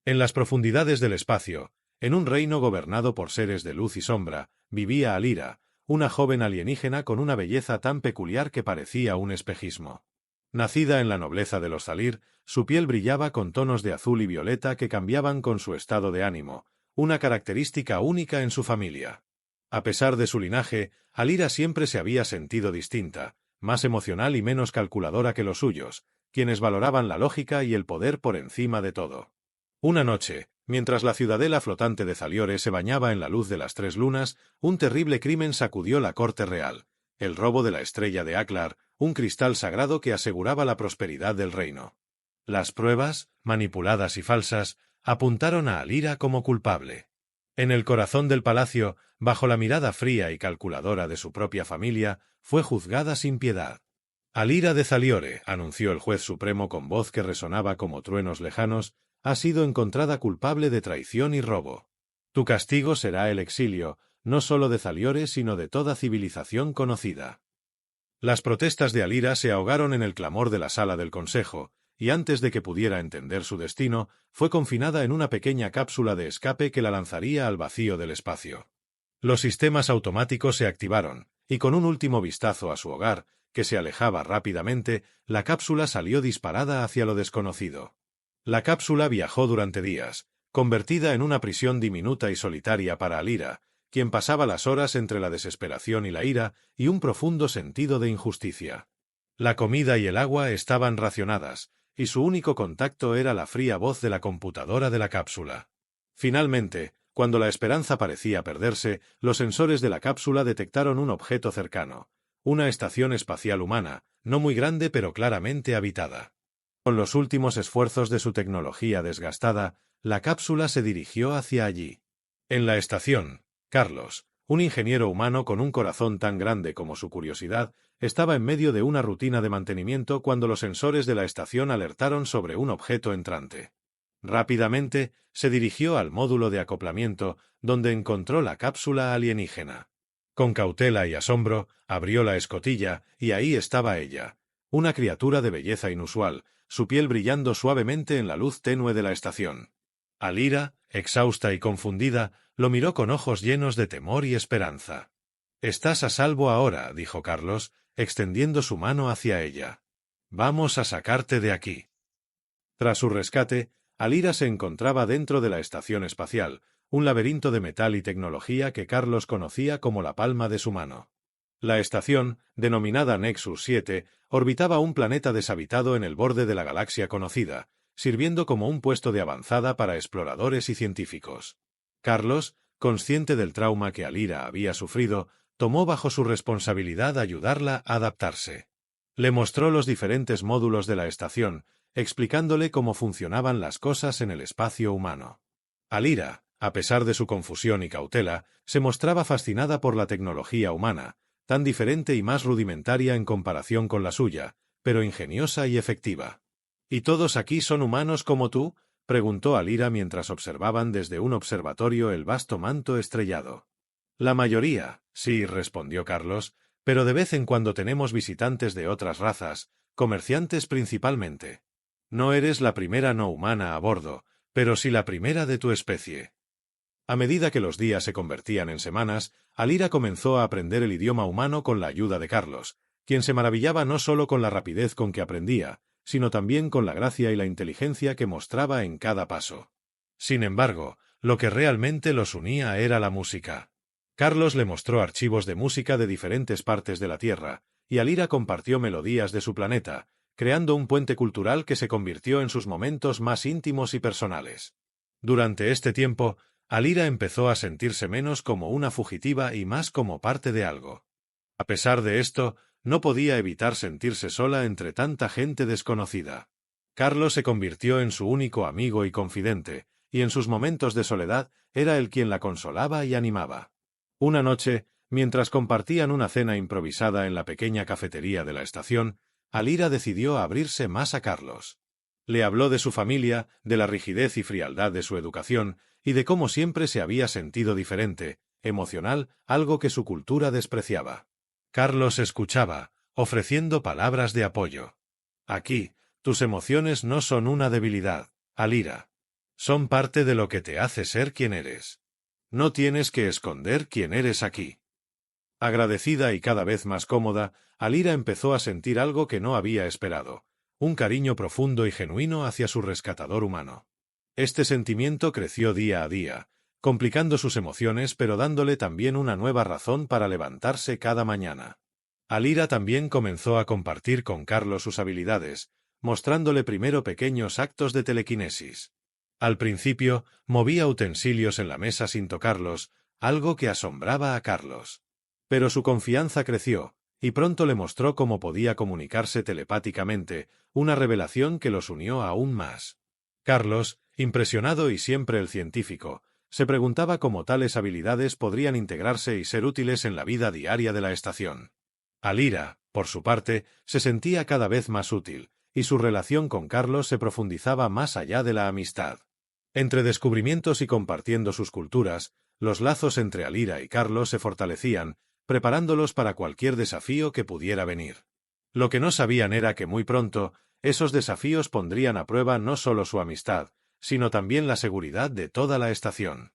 En las profundidades del espacio, en un reino gobernado por seres de luz y sombra, vivía Alira, una joven alienígena con una belleza tan peculiar que parecía un espejismo. Nacida en la nobleza de los Thalir, su piel brillaba con tonos de azul y violeta que cambiaban con su estado de ánimo, una característica única en su familia. A pesar de su linaje, Alira siempre se había sentido distinta, más emocional y menos calculadora que los suyos, quienes valoraban la lógica y el poder por encima de todo. Una noche, mientras la ciudadela flotante de Zaliore se bañaba en la luz de las 3 lunas, un terrible crimen sacudió la corte real: el robo de la estrella de Aklar, un cristal sagrado que aseguraba la prosperidad del reino. Las pruebas, manipuladas y falsas, apuntaron a Alira como culpable. En el corazón del palacio, bajo la mirada fría y calculadora de su propia familia, fue juzgada sin piedad. Alira de Zaliore, anunció el juez supremo con voz que resonaba como truenos lejanos, ha sido encontrada culpable de traición y robo. Tu castigo será el exilio, no solo de Zaliore sino de toda civilización conocida. Las protestas de Alira se ahogaron en el clamor de la sala del consejo, y antes de que pudiera entender su destino, fue confinada en una pequeña cápsula de escape que la lanzaría al vacío del espacio. Los sistemas automáticos se activaron, y con un último vistazo a su hogar, que se alejaba rápidamente, la cápsula salió disparada hacia lo desconocido. La cápsula viajó durante días, convertida en una prisión diminuta y solitaria para Alira, quien pasaba las horas entre la desesperación y la ira y un profundo sentido de injusticia. La comida y el agua estaban racionadas, y su único contacto era la fría voz de la computadora de la cápsula. Finalmente, cuando la esperanza parecía perderse, los sensores de la cápsula detectaron un objeto cercano, una estación espacial humana, no muy grande pero claramente habitada. Con los últimos esfuerzos de su tecnología desgastada, la cápsula se dirigió hacia allí. En la estación, Carlos, un ingeniero humano con un corazón tan grande como su curiosidad, estaba en medio de una rutina de mantenimiento cuando los sensores de la estación alertaron sobre un objeto entrante. Rápidamente, se dirigió al módulo de acoplamiento, donde encontró la cápsula alienígena. Con cautela y asombro, abrió la escotilla, y ahí estaba ella, una criatura de belleza inusual, su piel brillando suavemente en la luz tenue de la estación. Alira, exhausta y confundida, lo miró con ojos llenos de temor y esperanza. «Estás a salvo ahora», dijo Carlos, extendiendo su mano hacia ella. «Vamos a sacarte de aquí». Tras su rescate, Alira se encontraba dentro de la estación espacial, un laberinto de metal y tecnología que Carlos conocía como la palma de su mano. La estación, denominada Nexus 7, orbitaba un planeta deshabitado en el borde de la galaxia conocida, sirviendo como un puesto de avanzada para exploradores y científicos. Carlos, consciente del trauma que Alira había sufrido, tomó bajo su responsabilidad ayudarla a adaptarse. Le mostró los diferentes módulos de la estación, explicándole cómo funcionaban las cosas en el espacio humano. Alira, a pesar de su confusión y cautela, se mostraba fascinada por la tecnología humana, tan diferente y más rudimentaria en comparación con la suya, pero ingeniosa y efectiva. ¿Y todos aquí son humanos como tú?, preguntó Alira mientras observaban desde un observatorio el vasto manto estrellado. La mayoría, sí, respondió Carlos, pero de vez en cuando tenemos visitantes de otras razas, comerciantes principalmente. No eres la primera no humana a bordo, pero sí la primera de tu especie. A medida que los días se convertían en semanas, Alira comenzó a aprender el idioma humano con la ayuda de Carlos, quien se maravillaba no solo con la rapidez con que aprendía, sino también con la gracia y la inteligencia que mostraba en cada paso. Sin embargo, lo que realmente los unía era la música. Carlos le mostró archivos de música de diferentes partes de la Tierra, y Alira compartió melodías de su planeta, creando un puente cultural que se convirtió en sus momentos más íntimos y personales. Durante este tiempo, Alira empezó a sentirse menos como una fugitiva y más como parte de algo. A pesar de esto, no podía evitar sentirse sola entre tanta gente desconocida. Carlos se convirtió en su único amigo y confidente, y en sus momentos de soledad era él quien la consolaba y animaba. Una noche, mientras compartían una cena improvisada en la pequeña cafetería de la estación, Alira decidió abrirse más a Carlos. Le habló de su familia, de la rigidez y frialdad de su educación, y de cómo siempre se había sentido diferente, emocional, algo que su cultura despreciaba. Carlos escuchaba, ofreciendo palabras de apoyo. Aquí, tus emociones no son una debilidad, Alira. Son parte de lo que te hace ser quien eres. No tienes que esconder quién eres aquí. Agradecida y cada vez más cómoda, Alira empezó a sentir algo que no había esperado, un cariño profundo y genuino hacia su rescatador humano. Este sentimiento creció día a día, complicando sus emociones pero dándole también una nueva razón para levantarse cada mañana. Alira también comenzó a compartir con Carlos sus habilidades, mostrándole primero pequeños actos de telequinesis. Al principio, movía utensilios en la mesa sin tocarlos, algo que asombraba a Carlos. Pero su confianza creció, y pronto le mostró cómo podía comunicarse telepáticamente, una revelación que los unió aún más. Carlos, impresionado y siempre el científico, se preguntaba cómo tales habilidades podrían integrarse y ser útiles en la vida diaria de la estación. Alira, por su parte, se sentía cada vez más útil, y su relación con Carlos se profundizaba más allá de la amistad. Entre descubrimientos y compartiendo sus culturas, los lazos entre Alira y Carlos se fortalecían, preparándolos para cualquier desafío que pudiera venir. Lo que no sabían era que muy pronto, esos desafíos pondrían a prueba no solo su amistad, sino también la seguridad de toda la estación.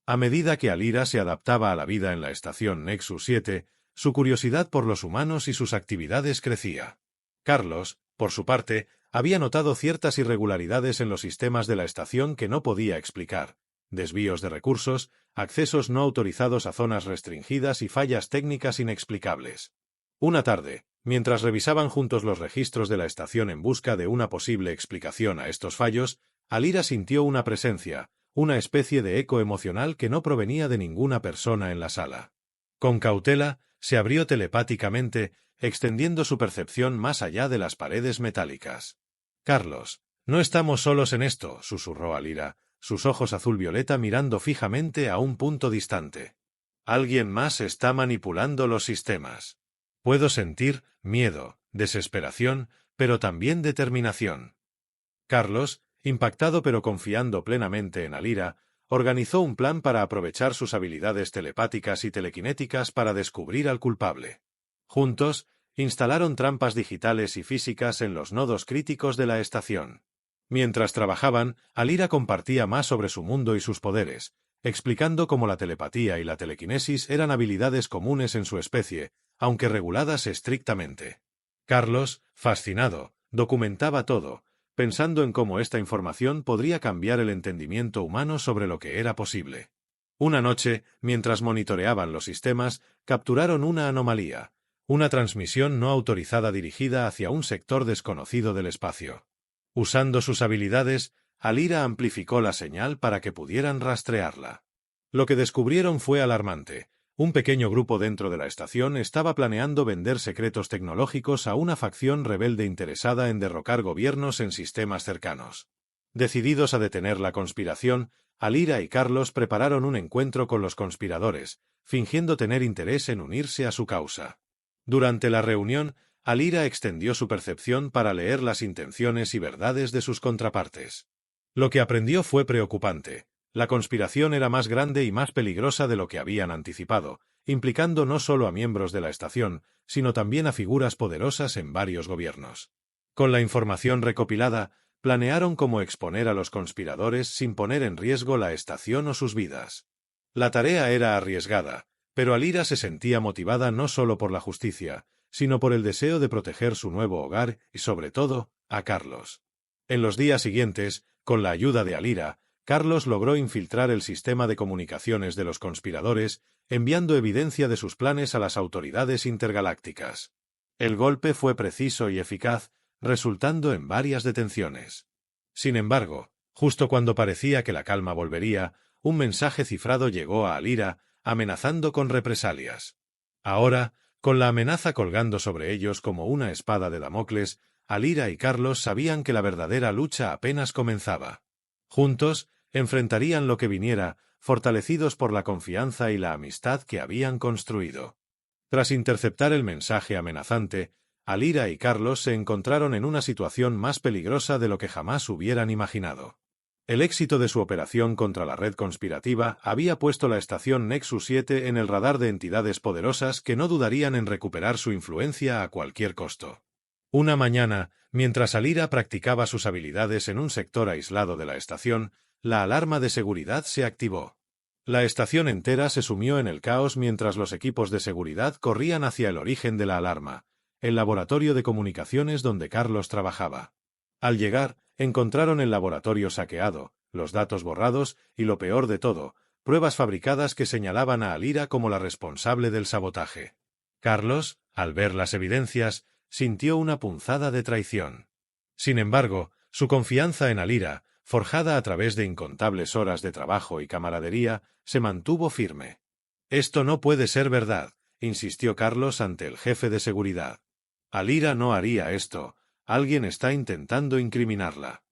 A medida que Alira se adaptaba a la vida en la estación Nexus 7, su curiosidad por los humanos y sus actividades crecía. Carlos, por su parte, había notado ciertas irregularidades en los sistemas de la estación que no podía explicar: desvíos de recursos, accesos no autorizados a zonas restringidas y fallas técnicas inexplicables. Una tarde, mientras revisaban juntos los registros de la estación en busca de una posible explicación a estos fallos, Alira sintió una presencia, una especie de eco emocional que no provenía de ninguna persona en la sala. Con cautela, se abrió telepáticamente, extendiendo su percepción más allá de las paredes metálicas. «Carlos, no estamos solos en esto», susurró Alira, sus ojos azul-violeta mirando fijamente a un punto distante. «Alguien más está manipulando los sistemas. Puedo sentir miedo, desesperación, pero también determinación». Carlos, impactado pero confiando plenamente en Alira, organizó un plan para aprovechar sus habilidades telepáticas y telequinéticas para descubrir al culpable. Juntos, instalaron trampas digitales y físicas en los nodos críticos de la estación. Mientras trabajaban, Alira compartía más sobre su mundo y sus poderes, explicando cómo la telepatía y la telequinesis eran habilidades comunes en su especie, aunque reguladas estrictamente. Carlos, fascinado, documentaba todo, pensando en cómo esta información podría cambiar el entendimiento humano sobre lo que era posible. Una noche, mientras monitoreaban los sistemas, capturaron una anomalía, una transmisión no autorizada dirigida hacia un sector desconocido del espacio. Usando sus habilidades, Alira amplificó la señal para que pudieran rastrearla. Lo que descubrieron fue alarmante. Un pequeño grupo dentro de la estación estaba planeando vender secretos tecnológicos a una facción rebelde interesada en derrocar gobiernos en sistemas cercanos. Decididos a detener la conspiración, Alira y Carlos prepararon un encuentro con los conspiradores, fingiendo tener interés en unirse a su causa. Durante la reunión, Alira extendió su percepción para leer las intenciones y verdades de sus contrapartes. Lo que aprendió fue preocupante. La conspiración era más grande y más peligrosa de lo que habían anticipado, implicando no solo a miembros de la estación, sino también a figuras poderosas en varios gobiernos. Con la información recopilada, planearon cómo exponer a los conspiradores sin poner en riesgo la estación o sus vidas. La tarea era arriesgada, pero Alira se sentía motivada no solo por la justicia, sino por el deseo de proteger su nuevo hogar y, sobre todo, a Carlos. En los días siguientes, con la ayuda de Alira, Carlos logró infiltrar el sistema de comunicaciones de los conspiradores, enviando evidencia de sus planes a las autoridades intergalácticas. El golpe fue preciso y eficaz, resultando en varias detenciones. Sin embargo, justo cuando parecía que la calma volvería, un mensaje cifrado llegó a Alira, amenazando con represalias. Ahora, con la amenaza colgando sobre ellos como una espada de Damocles, Alira y Carlos sabían que la verdadera lucha apenas comenzaba. Juntos, enfrentarían lo que viniera, fortalecidos por la confianza y la amistad que habían construido. Tras interceptar el mensaje amenazante, Alira y Carlos se encontraron en una situación más peligrosa de lo que jamás hubieran imaginado. El éxito de su operación contra la red conspirativa había puesto la estación Nexus 7 en el radar de entidades poderosas que no dudarían en recuperar su influencia a cualquier costo. Una mañana, mientras Alira practicaba sus habilidades en un sector aislado de la estación, la alarma de seguridad se activó. La estación entera se sumió en el caos mientras los equipos de seguridad corrían hacia el origen de la alarma, el laboratorio de comunicaciones donde Carlos trabajaba. Al llegar, encontraron el laboratorio saqueado, los datos borrados y, lo peor de todo, pruebas fabricadas que señalaban a Alira como la responsable del sabotaje. Carlos, al ver las evidencias, sintió una punzada de traición. Sin embargo, su confianza en Alira, forjada a través de incontables horas de trabajo y camaradería, se mantuvo firme. «Esto no puede ser verdad», insistió Carlos ante el jefe de seguridad. «Alira no haría esto. Alguien está intentando incriminarla».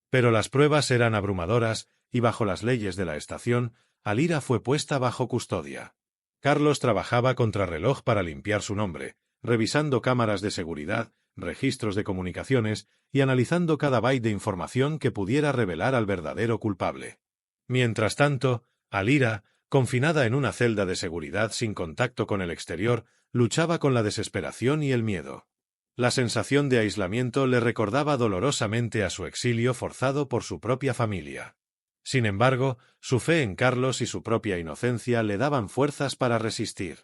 Pero las pruebas eran abrumadoras, y bajo las leyes de la estación, Alira fue puesta bajo custodia. Carlos trabajaba contrarreloj para limpiar su nombre, revisando cámaras de seguridad, registros de comunicaciones y analizando cada byte de información que pudiera revelar al verdadero culpable. Mientras tanto, Alira, confinada en una celda de seguridad sin contacto con el exterior, luchaba con la desesperación y el miedo. La sensación de aislamiento le recordaba dolorosamente a su exilio forzado por su propia familia. Sin embargo, su fe en Carlos y su propia inocencia le daban fuerzas para resistir.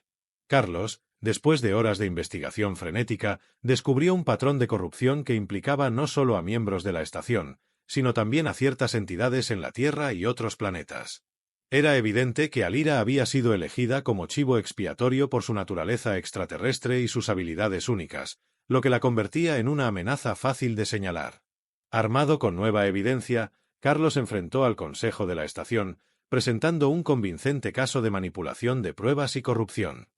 Carlos, después de horas de investigación frenética, descubrió un patrón de corrupción que implicaba no solo a miembros de la estación, sino también a ciertas entidades en la Tierra y otros planetas. Era evidente que Alira había sido elegida como chivo expiatorio por su naturaleza extraterrestre y sus habilidades únicas, lo que la convertía en una amenaza fácil de señalar. Armado con nueva evidencia, Carlos enfrentó al Consejo de la Estación, presentando un convincente caso de manipulación de pruebas y corrupción.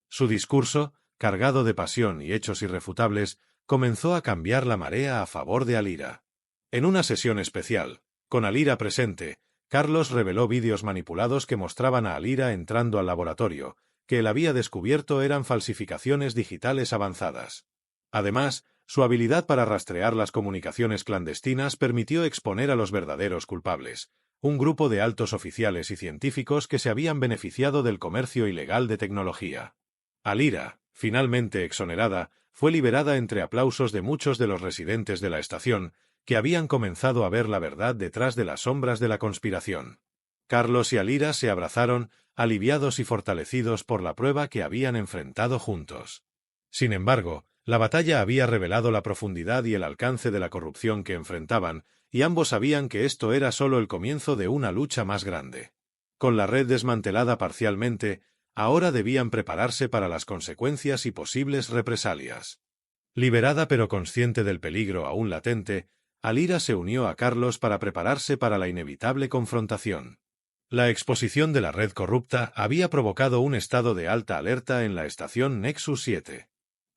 Su discurso, cargado de pasión y hechos irrefutables, comenzó a cambiar la marea a favor de Alira. En una sesión especial, con Alira presente, Carlos reveló vídeos manipulados que mostraban a Alira entrando al laboratorio, que él había descubierto eran falsificaciones digitales avanzadas. Además, su habilidad para rastrear las comunicaciones clandestinas permitió exponer a los verdaderos culpables, un grupo de altos oficiales y científicos que se habían beneficiado del comercio ilegal de tecnología. Alira, finalmente exonerada, fue liberada entre aplausos de muchos de los residentes de la estación, que habían comenzado a ver la verdad detrás de las sombras de la conspiración. Carlos y Alira se abrazaron, aliviados y fortalecidos por la prueba que habían enfrentado juntos. Sin embargo, la batalla había revelado la profundidad y el alcance de la corrupción que enfrentaban, y ambos sabían que esto era solo el comienzo de una lucha más grande. Con la red desmantelada parcialmente, ahora debían prepararse para las consecuencias y posibles represalias. Liberada pero consciente del peligro aún latente, Alira se unió a Carlos para prepararse para la inevitable confrontación. La exposición de la red corrupta había provocado un estado de alta alerta en la estación Nexus 7.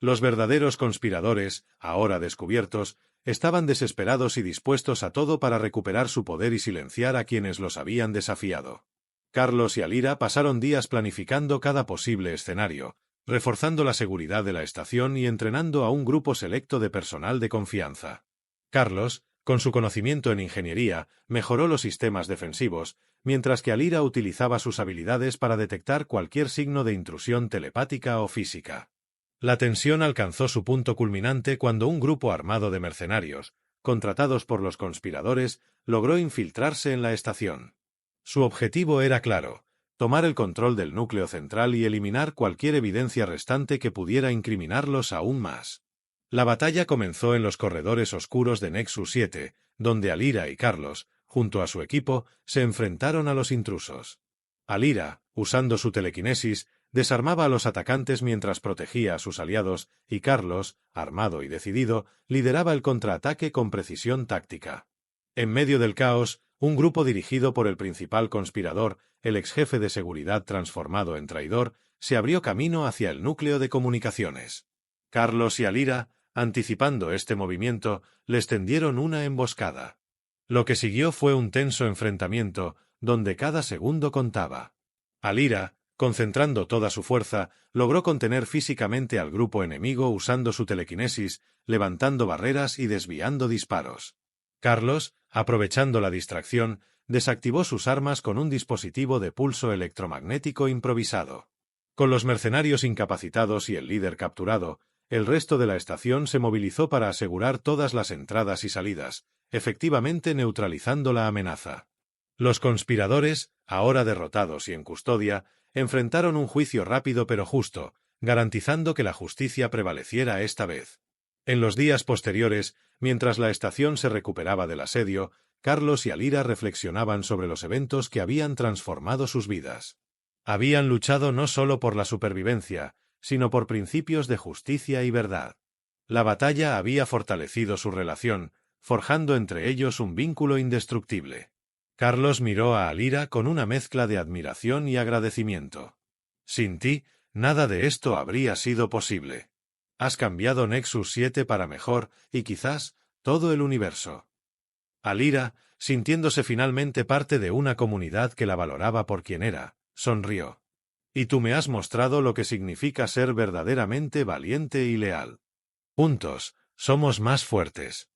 Los verdaderos conspiradores, ahora descubiertos, estaban desesperados y dispuestos a todo para recuperar su poder y silenciar a quienes los habían desafiado. Carlos y Alira pasaron días planificando cada posible escenario, reforzando la seguridad de la estación y entrenando a un grupo selecto de personal de confianza. Carlos, con su conocimiento en ingeniería, mejoró los sistemas defensivos, mientras que Alira utilizaba sus habilidades para detectar cualquier signo de intrusión telepática o física. La tensión alcanzó su punto culminante cuando un grupo armado de mercenarios, contratados por los conspiradores, logró infiltrarse en la estación. Su objetivo era claro: tomar el control del núcleo central y eliminar cualquier evidencia restante que pudiera incriminarlos aún más. La batalla comenzó en los corredores oscuros de Nexus 7, donde Alira y Carlos, junto a su equipo, se enfrentaron a los intrusos. Alira, usando su telequinesis, desarmaba a los atacantes mientras protegía a sus aliados, y Carlos, armado y decidido, lideraba el contraataque con precisión táctica. En medio del caos, un grupo dirigido por el principal conspirador, el exjefe de seguridad transformado en traidor, se abrió camino hacia el núcleo de comunicaciones. Carlos y Alira, anticipando este movimiento, les tendieron una emboscada. Lo que siguió fue un tenso enfrentamiento, donde cada segundo contaba. Alira, concentrando toda su fuerza, logró contener físicamente al grupo enemigo usando su telequinesis, levantando barreras y desviando disparos. Carlos, aprovechando la distracción, desactivó sus armas con un dispositivo de pulso electromagnético improvisado. Con los mercenarios incapacitados y el líder capturado, el resto de la estación se movilizó para asegurar todas las entradas y salidas, efectivamente neutralizando la amenaza. Los conspiradores, ahora derrotados y en custodia, enfrentaron un juicio rápido pero justo, garantizando que la justicia prevaleciera esta vez. En los días posteriores, mientras la estación se recuperaba del asedio, Carlos y Alira reflexionaban sobre los eventos que habían transformado sus vidas. Habían luchado no solo por la supervivencia, sino por principios de justicia y verdad. La batalla había fortalecido su relación, forjando entre ellos un vínculo indestructible. Carlos miró a Alira con una mezcla de admiración y agradecimiento. Sin ti, nada de esto habría sido posible. Has cambiado Nexus 7 para mejor, y quizás, todo el universo. Alira, sintiéndose finalmente parte de una comunidad que la valoraba por quien era, sonrió. Y tú me has mostrado lo que significa ser verdaderamente valiente y leal. Juntos, somos más fuertes.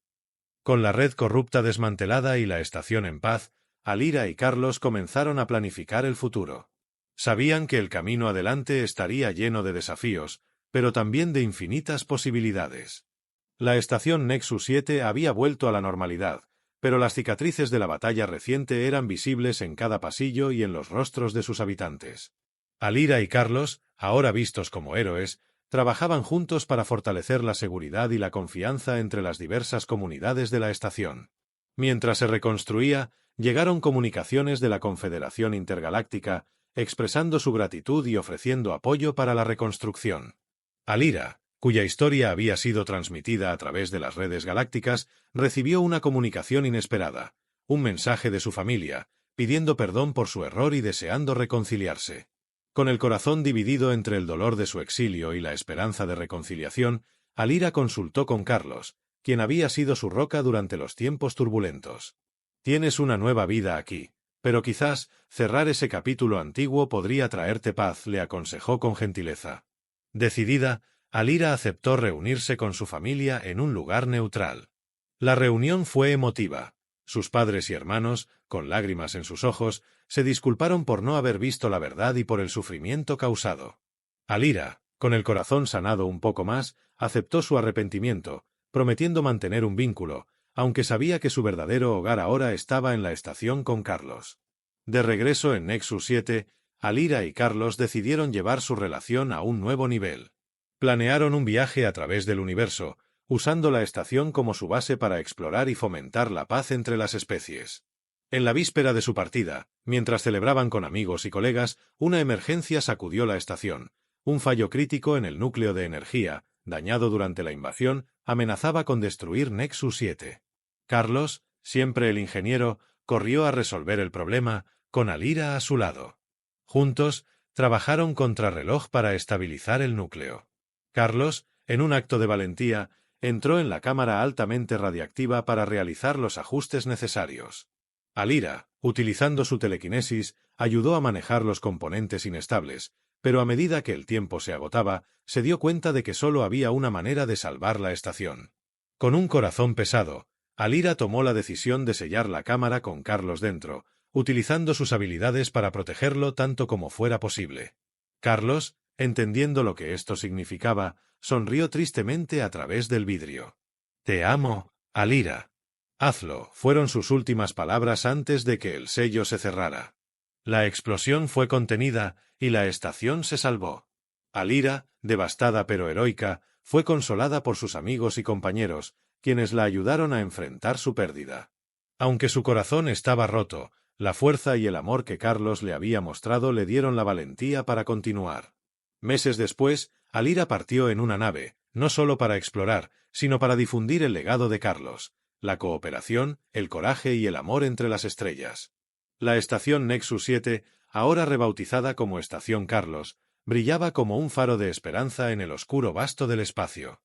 Con la red corrupta desmantelada y la estación en paz, Alira y Carlos comenzaron a planificar el futuro. Sabían que el camino adelante estaría lleno de desafíos, pero también de infinitas posibilidades. La estación Nexus 7 había vuelto a la normalidad, pero las cicatrices de la batalla reciente eran visibles en cada pasillo y en los rostros de sus habitantes. Alira y Carlos, ahora vistos como héroes, trabajaban juntos para fortalecer la seguridad y la confianza entre las diversas comunidades de la estación. Mientras se reconstruía, llegaron comunicaciones de la Confederación Intergaláctica, expresando su gratitud y ofreciendo apoyo para la reconstrucción. Alira, cuya historia había sido transmitida a través de las redes galácticas, recibió una comunicación inesperada, un mensaje de su familia, pidiendo perdón por su error y deseando reconciliarse. Con el corazón dividido entre el dolor de su exilio y la esperanza de reconciliación, Alira consultó con Carlos, quien había sido su roca durante los tiempos turbulentos. Tienes una nueva vida aquí, pero quizás cerrar ese capítulo antiguo podría traerte paz, le aconsejó con gentileza. Decidida, Alira aceptó reunirse con su familia en un lugar neutral. La reunión fue emotiva. Sus padres y hermanos, con lágrimas en sus ojos, se disculparon por no haber visto la verdad y por el sufrimiento causado. Alira, con el corazón sanado un poco más, aceptó su arrepentimiento, prometiendo mantener un vínculo, aunque sabía que su verdadero hogar ahora estaba en la estación con Carlos. De regreso en Nexus 7, Alira y Carlos decidieron llevar su relación a un nuevo nivel. Planearon un viaje a través del universo, usando la estación como su base para explorar y fomentar la paz entre las especies. En la víspera de su partida, mientras celebraban con amigos y colegas, una emergencia sacudió la estación. Un fallo crítico en el núcleo de energía, dañado durante la invasión, amenazaba con destruir Nexus 7. Carlos, siempre el ingeniero, corrió a resolver el problema, con Alira a su lado. Juntos, trabajaron contrarreloj para estabilizar el núcleo. Carlos, en un acto de valentía, entró en la cámara altamente radiactiva para realizar los ajustes necesarios. Alira, utilizando su telequinesis, ayudó a manejar los componentes inestables, pero a medida que el tiempo se agotaba, se dio cuenta de que solo había una manera de salvar la estación. Con un corazón pesado, Alira tomó la decisión de sellar la cámara con Carlos dentro, utilizando sus habilidades para protegerlo tanto como fuera posible. Carlos, entendiendo lo que esto significaba, sonrió tristemente a través del vidrio. «Te amo, Alira. Hazlo», fueron sus últimas palabras antes de que el sello se cerrara. La explosión fue contenida y la estación se salvó. Alira, devastada pero heroica, fue consolada por sus amigos y compañeros, quienes la ayudaron a enfrentar su pérdida. Aunque su corazón estaba roto, la fuerza y el amor que Carlos le había mostrado le dieron la valentía para continuar. Meses después, Alira partió en una nave, no solo para explorar, sino para difundir el legado de Carlos, la cooperación, el coraje y el amor entre las estrellas. La estación Nexus 7, ahora rebautizada como Estación Carlos, brillaba como un faro de esperanza en el oscuro vasto del espacio.